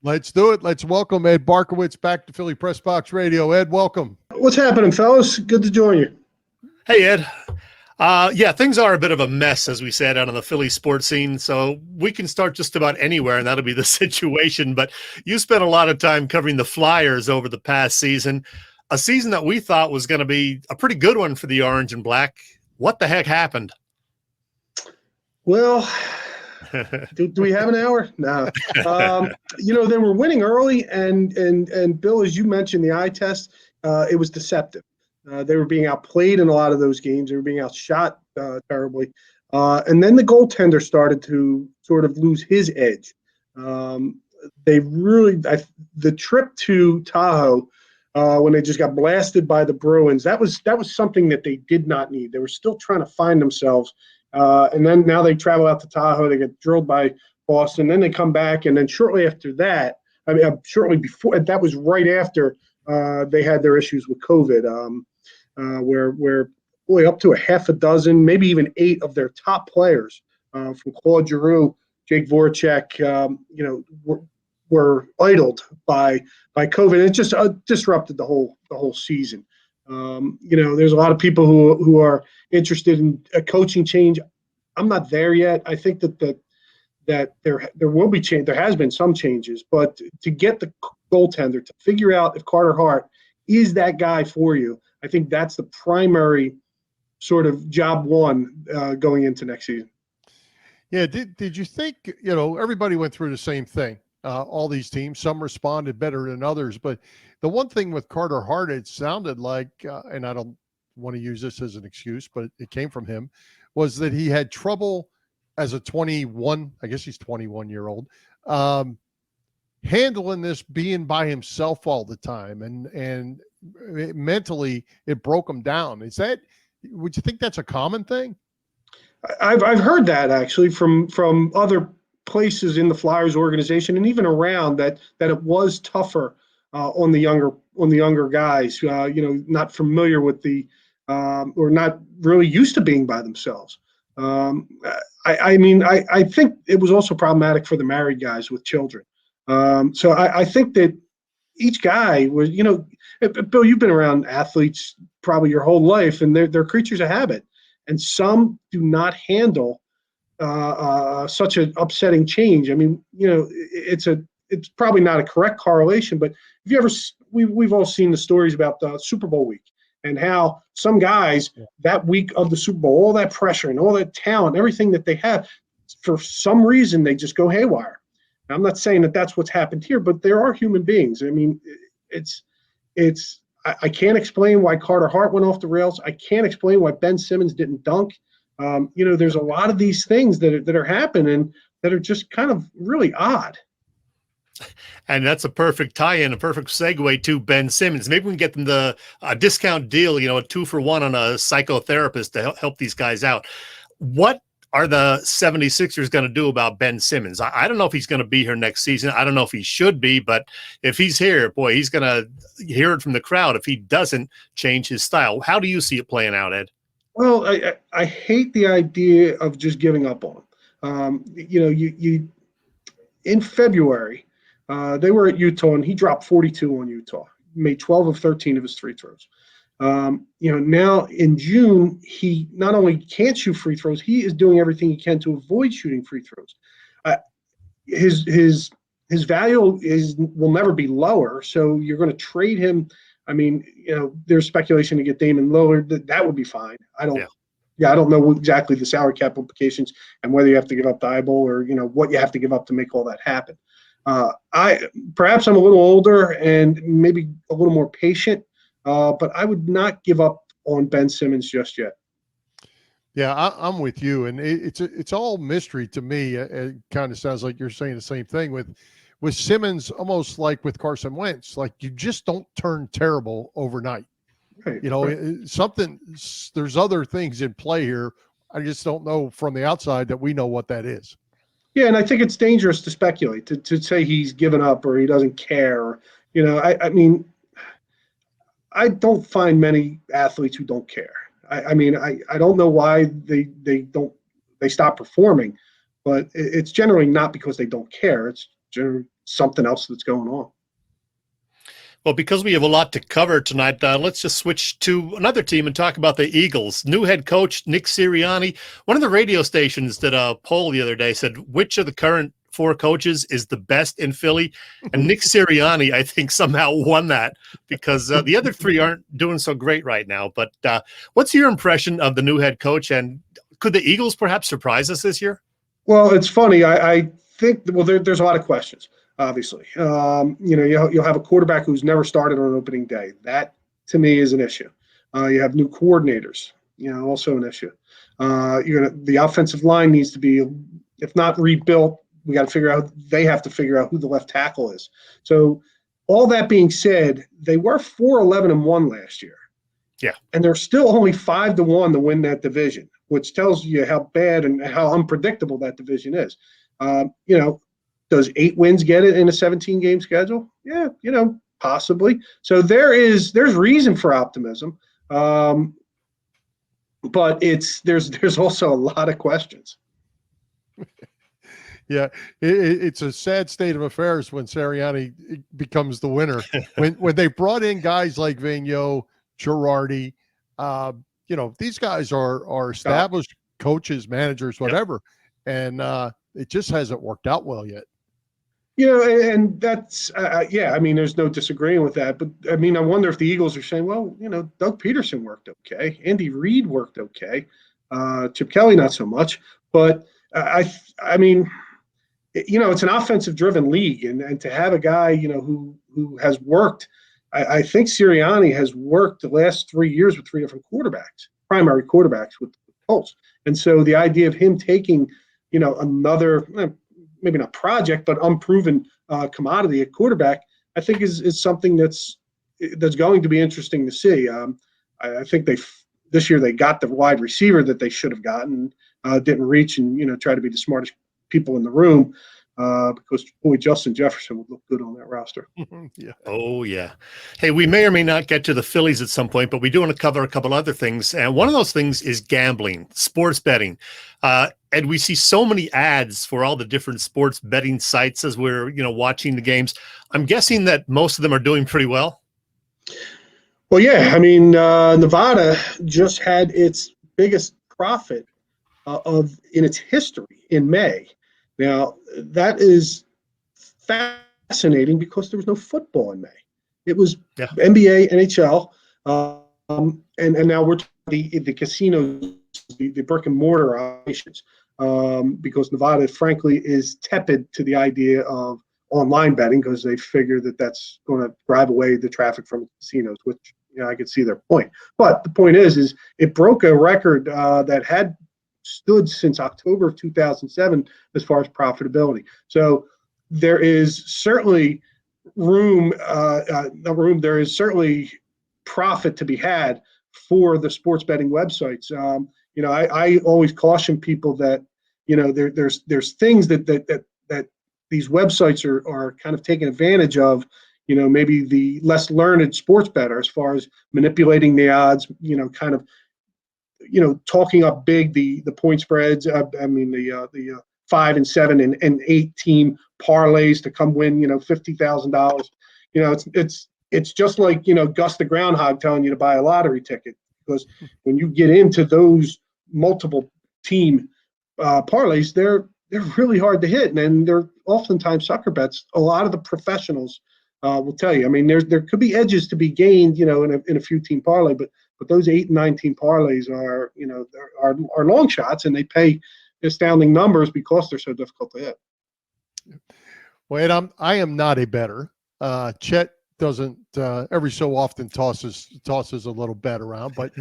Let's do it. Let's welcome Ed Barkowitz back to Philly Press Box Radio. Ed, welcome. What's happening, fellas? Good to join you. Hey, Ed. Yeah, things are a bit of a mess, as we said, out on the Philly sports scene. So we can start just about anywhere, and that'll be the situation. But you spent a lot of time covering the Flyers over the past season, a season that we thought was going to be a pretty good one for the Orange and Black. What the heck happened? Well, do we have an hour? No. They were winning early, and Bill, as you mentioned, the eye test, it was deceptive. They were being outplayed in a lot of those games. They were being outshot terribly. And then the goaltender started to sort of lose his edge. The trip to Tahoe, when they just got blasted by the Bruins, that was something that they did not need. They were still trying to find themselves. And then now they travel out to Tahoe. They get drilled by Boston. Then they come back. And then shortly after that, shortly before, that was right after they had their issues with COVID. Where up to a half a dozen, maybe even 8 of their top players, from Claude Giroux, Jake Voracek, were idled by COVID. It just disrupted the whole season. There's a lot of people who are interested in a coaching change. I'm not there yet. I think that there will be change. There has been some changes, but to get the goaltender to figure out if Carter Hart is that guy for you, I think that's the primary sort of job one going into next season. Yeah. Did you think, everybody went through the same thing, all these teams, some responded better than others, but the one thing with Carter Hart, it sounded like, and I don't want to use this as an excuse, but it came from him, was that he had trouble as a 21, I guess he's 21-year-old, handling this, being by himself all the time, and mentally it broke him down. Would you think that's a common thing? I've heard that actually from other places in the Flyers organization and even around that it was tougher on the younger guys, not familiar with or not really used to being by themselves. I think it was also problematic for the married guys with children. So I think that each guy was, Bill, you've been around athletes probably your whole life, and they're creatures of habit. And some do not handle such an upsetting change. I mean, it's probably not a correct correlation, but have you ever, we've all seen the stories about the Super Bowl week and how some guys that week of the Super Bowl, all that pressure and all that talent, everything that they have, for some reason, they just go haywire. I'm not saying that that's what's happened here, but there are human beings. I mean, I can't explain why Carter Hart went off the rails. I can't explain why Ben Simmons didn't dunk. There's a lot of these things that are happening that are just kind of really odd. And that's a perfect tie-in, a perfect segue to Ben Simmons. Maybe we can get them the discount deal, a 2-for-1 on a psychotherapist to help these guys out. What are the 76ers going to do about Ben Simmons? I don't know if he's going to be here next season. I don't know if he should be, but if he's here, boy, he's going to hear it from the crowd if he doesn't change his style. How do you see it playing out, Ed? Well, I hate the idea of just giving up on him. You in February, they were at Utah, and he dropped 42 on Utah, made 12 of 13 of his free throws. Now in June, he not only can't shoot free throws, he is doing everything he can to avoid shooting free throws. His value will never be lower, so you're going to trade him. I mean, there's speculation to get Damon Lillard. That would be fine. I don't know exactly the salary cap implications and whether you have to give up the eyeball or what you have to give up to make all that happen. Perhaps I'm a little older and maybe a little more patient. But I would not give up on Ben Simmons just yet. Yeah, I'm with you, and it's all mystery to me. It kind of sounds like you're saying the same thing with Simmons, almost like with Carson Wentz. Like, you just don't turn terrible overnight. Right, There's other things in play here. I just don't know from the outside that we know what that is. Yeah, and I think it's dangerous to speculate, to say he's given up or he doesn't care. I mean, I don't find many athletes who don't care. I don't know why they stop performing, but it's generally not because they don't care. It's something else that's going on. Well, because we have a lot to cover tonight, let's just switch to another team and talk about the Eagles. New head coach Nick Sirianni. One of the radio stations did a poll the other day, said which of the current 4 coaches is the best in Philly, and Nick Sirianni, I think, somehow won that because the other 3 aren't doing so great right now. But what's your impression of the new head coach, and could the Eagles perhaps surprise us this year? Well, it's funny. I think there's a lot of questions. Obviously, you'll have a quarterback who's never started on opening day. That to me is an issue. You have new coordinators, also an issue. The offensive line needs to be, if not rebuilt, we got to figure out. They have to figure out who the left tackle is. So, all that being said, they were 4-11-1 last year. Yeah, and they're still only 5-1 to win that division, which tells you how bad and how unpredictable that division is. Does 8 wins get it in a 17-game schedule? Yeah, possibly. So there's reason for optimism, but there's also a lot of questions. Yeah, it's a sad state of affairs when Sirianni becomes the winner. when they brought in guys like Vigneault, Girardi, these guys are established coaches, managers, whatever, and it just hasn't worked out well yet. And that's, there's no disagreeing with that. But, I wonder if the Eagles are saying, well, Doug Peterson worked okay. Andy Reid worked okay. Chip Kelly, not so much. But, it's an offensive-driven league. And to have a guy, who has worked, I think Sirianni has worked the last 3 years with 3 different primary quarterbacks with the Colts. And so the idea of him taking, another maybe not project, but unproven commodity at quarterback, I think is something that's going to be interesting to see. I think this year they got the wide receiver that they should have gotten, didn't reach and try to be the smartest people in the room because Justin Jefferson would look good on that roster. Yeah. Oh yeah. Hey, we may or may not get to the Phillies at some point, but we do want to cover a couple other things, and one of those things is gambling, sports betting. And we see so many ads for all the different sports betting sites as we're, watching the games. I'm guessing that most of them are doing pretty well. Well, yeah. Nevada just had its biggest profit in its history in May. Now, that is fascinating because there was no football in May. It was NBA, NHL, and now we're talking the casinos, the brick and mortar operations, because Nevada, frankly, is tepid to the idea of online betting because they figure that that's going to drive away the traffic from the casinos, which I could see their point. But the point is it broke a record that had stood since October of 2007 as far as profitability. So there is certainly there is certainly profit to be had for the sports betting websites. I always caution people that there's things that these websites are kind of taking advantage of. Maybe the less learned sports bettor as far as manipulating the odds. Kind of talking up big the point spreads. The 5 and 7 and 8 team parlays to come win $50,000. It's just like Gus the Groundhog telling you to buy a lottery ticket, because when you get into those multiple team parlays, they're really hard to hit, and they're oftentimes sucker bets. A lot of the professionals will tell you. There could be edges to be gained, in a few team parlay, but those 8 and 9 team parlays are long shots, and they pay astounding numbers because they're so difficult to hit. Well, Ed, I am not a bettor. Chet doesn't every so often tosses a little bet around, but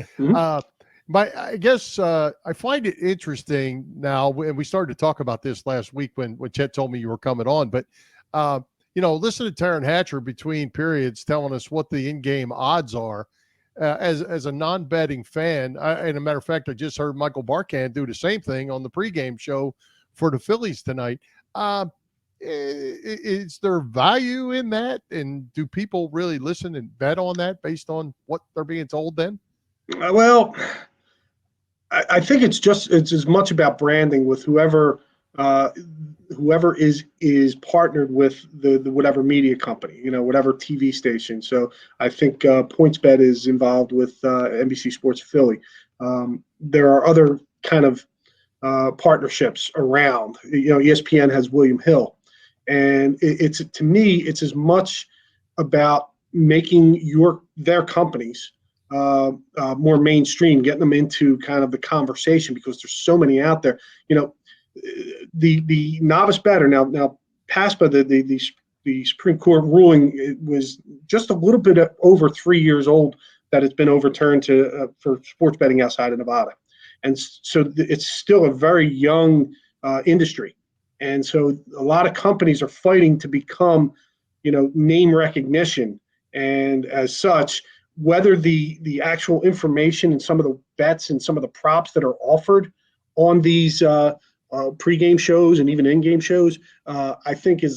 I guess I find it interesting now, and we started to talk about this last week when Chet told me you were coming on, but listen to Taryn Hatcher between periods telling us what the in-game odds are. As a non-betting fan, and a matter of fact, I just heard Michael Barkan do the same thing on the pregame show for the Phillies tonight. Is there value in that? And do people really listen and bet on that based on what they're being told then? Well, I think it's as much about branding with whoever whoever is partnered with the whatever media company, whatever TV station. So I think PointsBet is involved with NBC Sports Philly. There are other kind of partnerships around. ESPN has William Hill, and it's to me, it's as much about making their companies more mainstream, getting them into kind of the conversation, because there's so many out there. The novice bettor now PASPA, the Supreme Court ruling, it was just a little bit over 3 years old that it's been overturned for sports betting outside of Nevada, and so it's still a very young industry, and so a lot of companies are fighting to become name recognition, and as such, whether the actual information and some of the bets and some of the props that are offered on these pregame shows and even in-game shows, I think it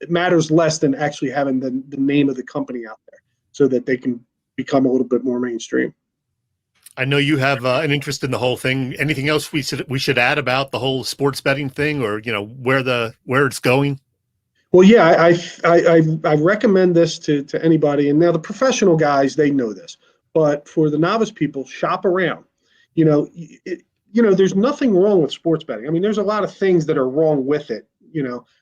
matters less than actually having the name of the company out there, so that they can become a little bit more mainstream. I know you have an interest in the whole thing. Anything else we should add about the whole sports betting thing, or where it's going? Well, yeah, I recommend this to anybody, and now the professional guys, they know this, but for the novice people, shop around. There's nothing wrong with sports betting. I mean, there's a lot of things that are wrong with it,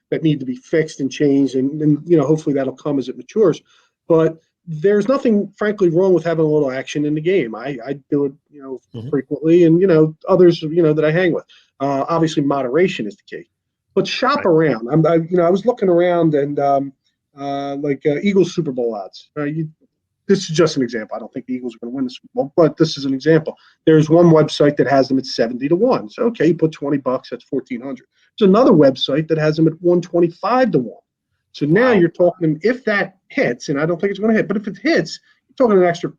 that need to be fixed and changed, and hopefully that'll come as it matures. But there's nothing, frankly, wrong with having a little action in the game. I do it, frequently, and others, that I hang with. Obviously, moderation is the key. But shop around. I was looking around, and Eagles Super Bowl odds. This is just an example. I don't think the Eagles are going to win the Super Bowl, but this is an example. There's one website that has them at 70-1. So okay, you put $20, that's $1,400. There's another website that has them at 125-1. So now you're talking, if that hits, and I don't think it's going to hit, but if it hits, you're talking an extra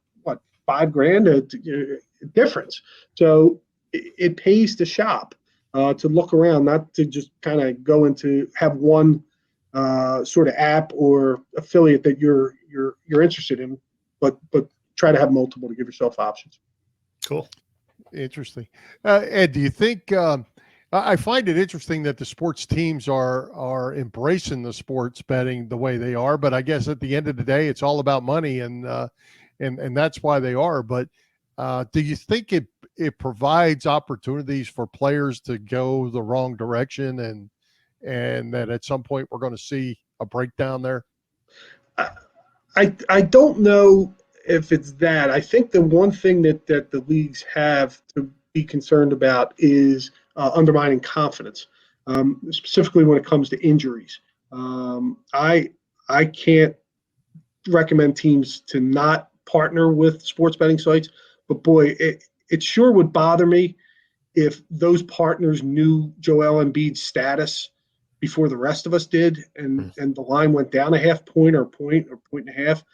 $5,000 difference. So it pays to shop. To look around, not to just kind of go into have one sort of app or affiliate that you're interested in, but try to have multiple to give yourself options. Cool, interesting. Ed, do you think? I find it interesting that the sports teams are embracing the sports betting the way they are, but I guess at the end of the day, it's all about money, and that's why they are. But do you think it provides opportunities for players to go the wrong direction, and that at some point we're going to see a breakdown there? I don't know if it's that. I think the one thing that the leagues have to be concerned about is undermining confidence, specifically when it comes to injuries. I can't recommend teams to not partner with sports betting sites, but boy, it sure would bother me if those partners knew Joel Embiid's status before the rest of us did, and the line went down a half point or a point and a half,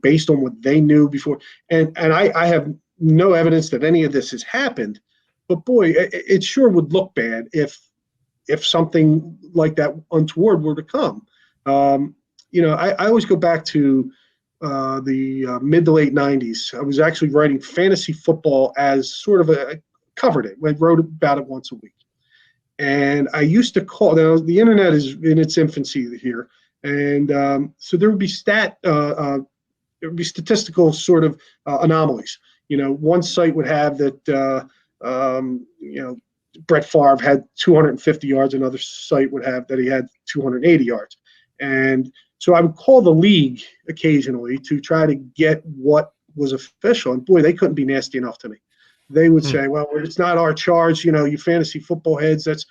based on what they knew before. And I have no evidence that any of this has happened, but boy, it sure would look bad if something like that untoward were to come. I always go back to the mid to late 90s. I was actually writing fantasy football as sort of covered it. I wrote about it once a week. And I used to call, now the internet is in its infancy here. And so there would be statistical sort of anomalies. One site would have that, Brett Favre had 250 yards. Another site would have that he had 280 yards. And so I would call the league occasionally to try to get what was official. And boy, they couldn't be nasty enough to me. They would say, well, it's not our charge, you fantasy football heads. And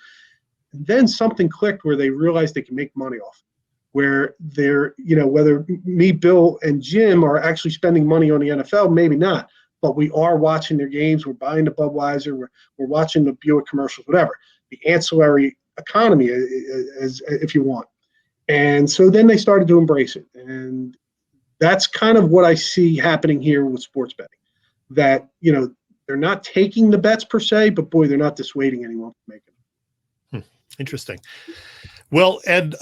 then something clicked where they realized they can make money off. Where they're, whether me, Bill, and Jim are actually spending money on the NFL, maybe not. But we are watching their games. We're buying the Budweiser. We're watching the Buick commercials, whatever. The ancillary economy, is if you want. And so then they started to embrace it. And that's kind of what I see happening here with sports betting. That, they're not taking the bets per se, but boy, they're not dissuading anyone from making them. Interesting. Well, Ed,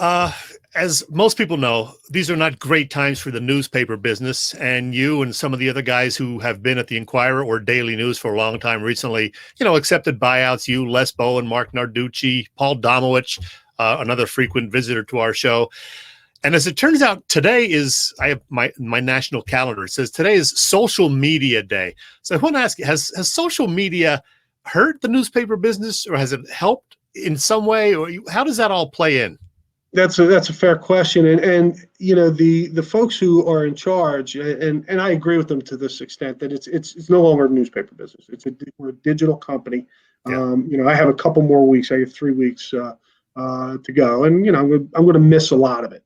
as most people know, these are not great times for the newspaper business, and you and some of the other guys who have been at the Inquirer or Daily News for a long time recently, accepted buyouts. You, Les Bowen, Mark Narducci, Paul Domowitch, another frequent visitor to our show. And as it turns out, today is, I have my national calendar. It says today is Social Media Day. So I want to ask you, has social media hurt the newspaper business, or has it helped in some way, or how does that all play in? That's a fair question, and the folks who are in charge, and I agree with them to this extent that it's no longer a newspaper business. We're a digital company. Yeah. I have a couple more weeks. I have 3 weeks to go, and I'm going to miss a lot of it.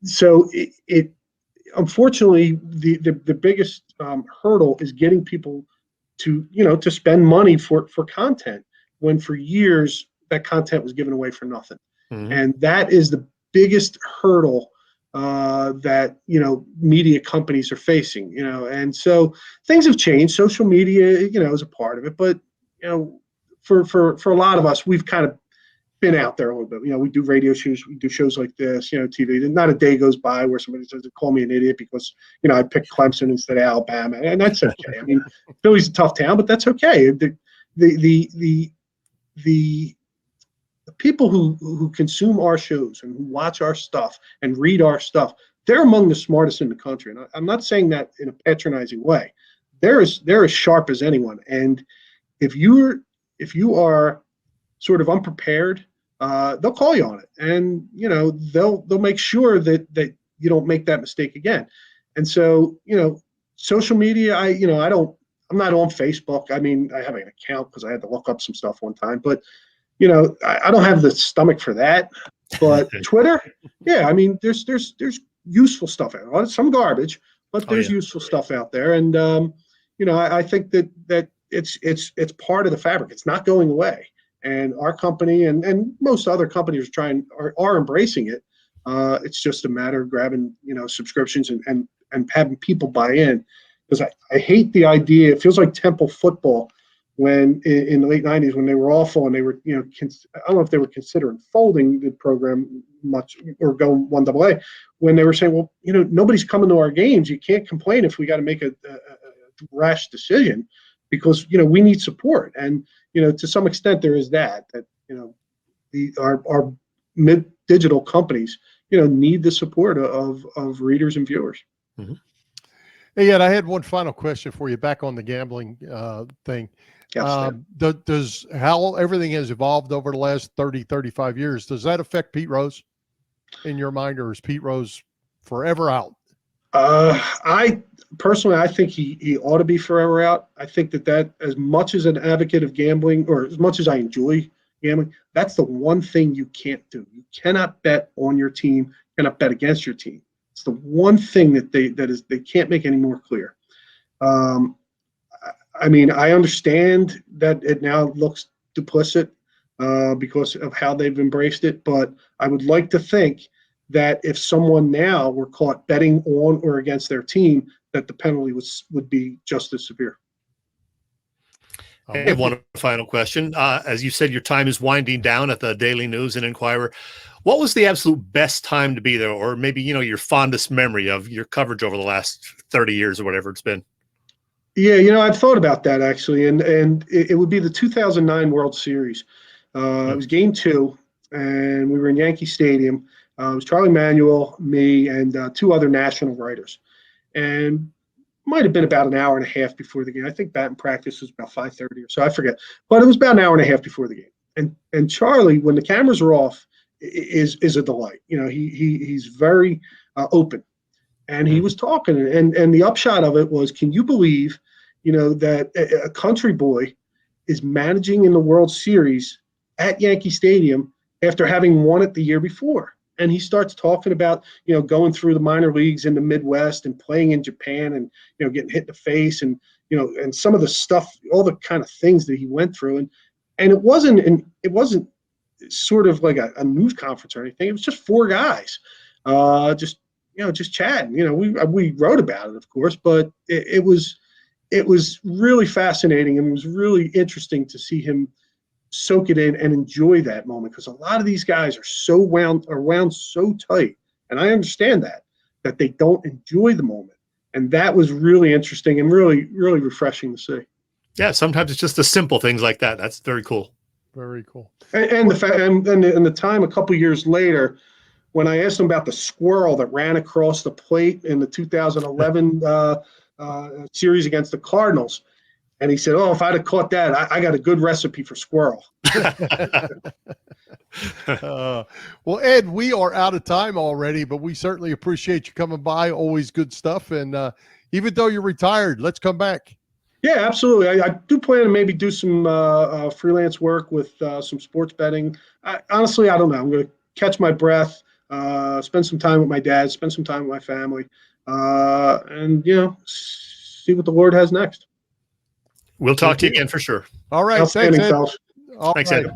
So it unfortunately the biggest hurdle is getting people to spend money for content, when for years that content was given away for nothing. Mm-hmm. And that is the biggest hurdle that media companies are facing. And so things have changed. Social media, is a part of it, but for a lot of us, we've kind of been out there a little bit. We do radio shows, we do shows like this, TV. And not a day goes by where somebody says, call me an idiot because I picked Clemson instead of Alabama, and that's okay. I mean, Philly's a tough town, but that's okay. The people who consume our shows and who watch our stuff and read our stuff, they're among the smartest in the country. And I'm not saying that in a patronizing way. They're as sharp as anyone. And if you are sort of unprepared, they'll call you on it, and they'll make sure that you don't make that mistake again. And so social media, I'm not on Facebook. I mean, I have an account because I had to look up some stuff one time, but I don't have the stomach for that. But Twitter, yeah, I mean, there's useful stuff out there. Some garbage, but there's useful stuff out there. And I think that it's part of the fabric. It's not going away. And our company and most other companies are embracing it. It's just a matter of grabbing subscriptions and having people buy in. Because I hate the idea. It feels like Temple football when in the late 90s, when they were awful and they were, I don't know if they were considering folding the program much or going 1AA, when they were saying, well, nobody's coming to our games. You can't complain if we got to make a rash decision, because we need support. And to some extent there is that our mid digital companies need the support of readers and viewers. Mm-hmm. Hey, Ed, I had one final question for you back on the gambling thing. Yes, does how everything has evolved over the last 30, 35 years, does that affect Pete Rose in your mind, or is Pete Rose forever out? I personally think he ought to be forever out. I think that as much as an advocate of gambling, or as much as I enjoy gambling, that's the one thing you can't do. You cannot bet on your team, cannot bet against your team. It's the one thing that they can't make any more clear. I mean, I understand that it now looks duplicit because of how they've embraced it, but I would like to think that if someone now were caught betting on or against their team, that the penalty would be just as severe. I have one final question. As you said, your time is winding down at the Daily News and Inquirer. What was the absolute best time to be there, or maybe your fondest memory of your coverage over the last 30 years or whatever it's been? Yeah, I've thought about that actually, and it would be the 2009 World Series. It was Game 2, and we were in Yankee Stadium. It was Charlie Manuel, me, and 2 other national writers, and might have been about an hour and a half before the game. I think batting practice was about 5:30 or so. I forget, but it was about an hour and a half before the game. And Charlie, when the cameras are off, is a delight. He's very open. And he was talking, and the upshot of it was, can you believe, that a country boy is managing in the World Series at Yankee Stadium after having won it the year before? And he starts talking about, going through the minor leagues in the Midwest and playing in Japan and, getting hit in the face and, and some of the stuff, all the kind of things that he went through. And it wasn't sort of like a news conference or anything. It was just 4 guys, just chatting. We wrote about it, of course, but it was really fascinating, and it was really interesting to see him soak it in and enjoy that moment, because a lot of these guys are so wound so tight, and I understand that they don't enjoy the moment. And that was really interesting and really, really refreshing to see. Yeah, sometimes it's just the simple things like that. That's very cool. Very cool. And the fact, and the time a couple years later, when I asked him about the squirrel that ran across the plate in the 2011 series against the Cardinals, and he said, "Oh, if I'd have caught that, I got a good recipe for squirrel." Well, Ed, we are out of time already, but we certainly appreciate you coming by. Always good stuff. And even though you're retired, let's come back. Yeah, absolutely. I do plan to maybe do some freelance work with some sports betting. Honestly, I don't know. I'm going to catch my breath, spend some time with my dad, spend some time with my family, and, see what the Lord has next. We'll talk to you again for sure. All right. Outstanding, Thanks, Ed. fellas. All Thanks, right. Ed.